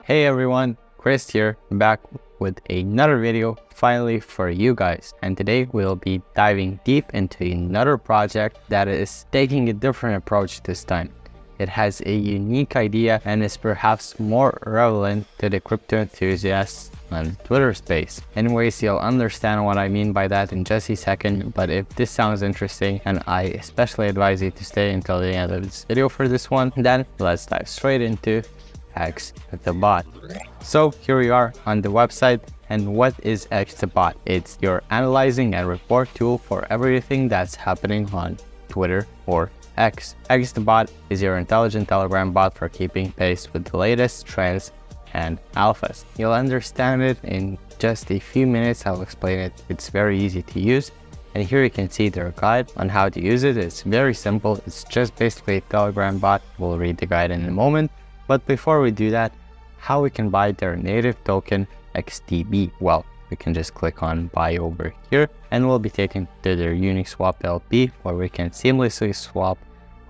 Hey everyone, Chris here, back with another video finally for you guys. And today we'll be diving deep into another project that is taking a different approach this time. It has a unique idea and is perhaps more relevant to the crypto enthusiasts on the Twitter space. Anyways, you'll understand what I mean by that in just a second, but if this sounds interesting, and I especially advise you to stay until the end of this video for this one, then let's dive straight into XTHEBOT. So here we are on the website, and what is XTHEBOT? It's your analyzing and report tool for everything that's happening on Twitter or X. XTHEBOT is your intelligent Telegram bot for keeping pace with the latest trends and alphas. You'll understand it in just a few minutes. I'll explain it. It's very easy to use. And here you can see their guide on how to use it. It's very simple. It's just basically a Telegram bot. We'll read the guide in a moment. But before we do that, how we can buy their native token XTB? Well, we can just click on buy over here and we'll be taken to their Uniswap LP where we can seamlessly swap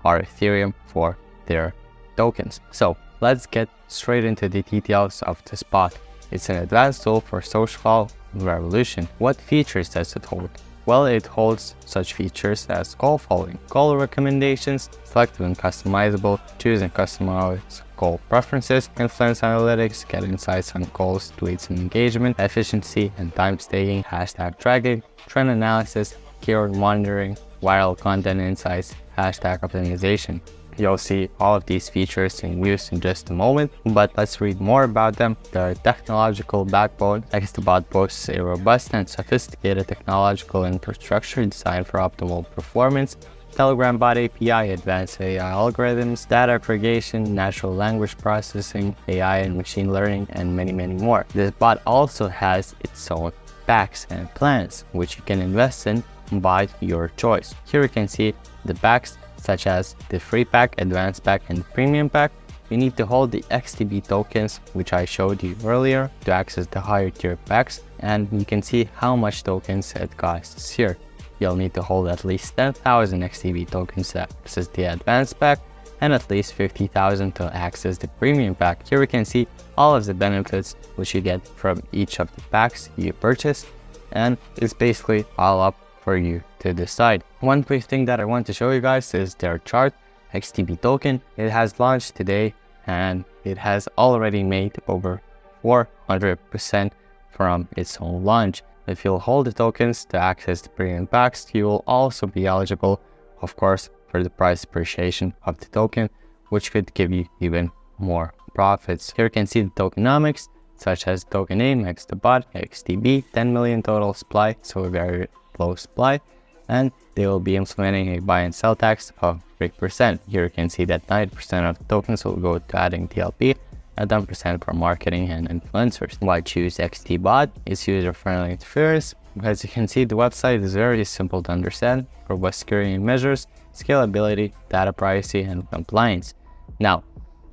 our Ethereum for their tokens. So let's get straight into the details of this bot. It's an advanced tool for social revolution. What features does it hold? Well, it holds such features as call following, call recommendations, selective and customizable, choose and customize call preferences, influence analytics, get insights on calls, tweets and engagement, efficiency and time staking, hashtag tracking, trend analysis, keyword monitoring, viral content insights, hashtag optimization. You'll see all of these features in use in just a moment, but let's read more about them. Their technological backbone. XTHEBOT boasts a robust and sophisticated technological infrastructure designed for optimal performance. Telegram bot API, advanced AI algorithms, data aggregation, natural language processing, AI and machine learning, and many more. This bot also has its own packs and plans, which you can invest in by your choice. Here you can see the packs such as the free pack, advanced pack, and the premium pack. You need to hold the XTB tokens, which I showed you earlier, to access the higher tier packs, and you can see how much tokens it costs here. You'll need to hold at least 10,000 XTB tokens to access the advanced pack, and at least 50,000 to access the premium pack. Here we can see all of the benefits which you get from each of the packs you purchase, and it's basically all up for you to decide. One quick thing that I want to show you guys is their chart, XTB token. It has launched today and it has already made over 400% from its own launch. If you'll hold the tokens to access the premium packs, you will also be eligible, of course, for the price appreciation of the token, which could give you even more profits. Here you can see the tokenomics, such as token name, XTHEBOT, XTB, 10 million total supply, so a very low supply, and they will be implementing a buy and sell tax of 3%. Here you can see that 90% of the tokens will go to adding TLP and 10% for marketing and influencers. Why choose XTBot? It's user-friendly interface. As you can see, the website is very simple to understand, robust security measures, scalability, data privacy, and compliance. Now,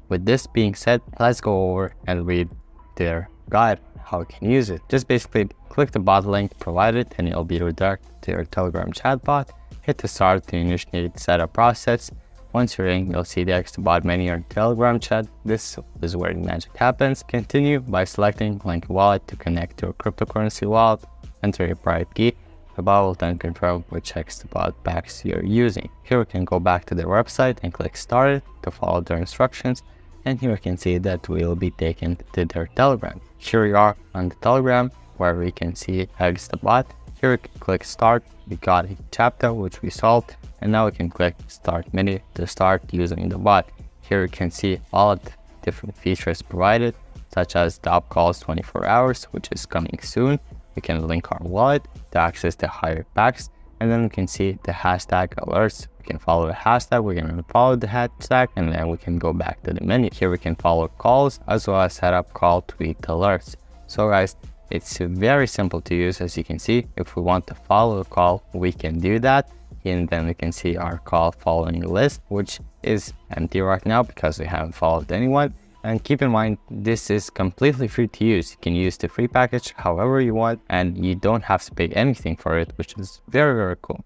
with this being said, let's go over and read their guide how you can use it. Just basically click the bot link provided and you'll be redirected to your Telegram chatbot. Hit the start to initiate the setup process. Once you're in, you'll see the XTHEBOT menu on Telegram chat. This is where the magic happens. Continue by selecting link wallet to connect to a cryptocurrency wallet. Enter your private key. The bot will then confirm which XTHEBOT packs you're using. Here we can go back to their website and click start to follow their instructions. And here you can see that we will be taken to their Telegram. Here we are on the Telegram where we can see XTHEBOT. Here we can click start. We got a chapter which we solved, and now we can click start menu to start using the bot. Here you can see all of the different features provided, such as the up calls 24 hours, which is coming soon. We can link our wallet to access the higher packs, and then we can see the hashtag alerts. We can follow the hashtag, we can follow the hashtag, and then we can go back to the menu. Here we can follow calls as well as set up call tweet alerts. So guys, it's very simple to use. As you can see, if we want to follow a call, we can do that. And then we can see our call following list, which is empty right now because we haven't followed anyone. And keep in mind, this is completely free to use. You can use the free package however you want, and you don't have to pay anything for it, which is very cool.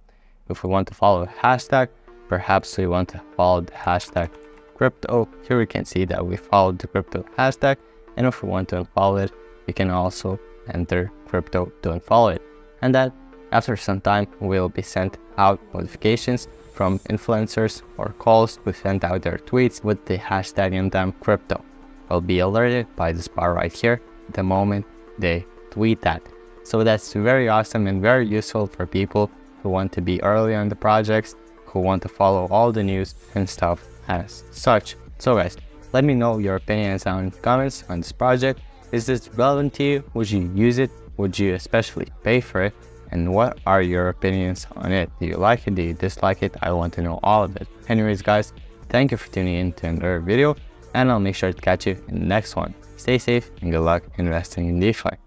If we want to follow a hashtag, perhaps we want to follow the hashtag crypto. Here we can see that we followed the crypto hashtag, and if we want to unfollow it, we can also enter crypto to unfollow it. And that after some time will be sent out notifications from influencers or calls who sent out their tweets with the hashtag in them crypto. Will be alerted by this bar right here the moment they tweet that. So that's very awesome and very useful for people who want to be early on the projects, who want to follow all the news and stuff as such. So guys, let me know your opinions down in the comments on this project. Is this relevant to you? Would you use it? Would you especially pay for it? And what are your opinions on it? Do you like it? Do you dislike it? I want to know all of it. Anyways guys, thank you for tuning in to another video, and I'll make sure to catch you in the next one. Stay safe and good luck investing in DeFi.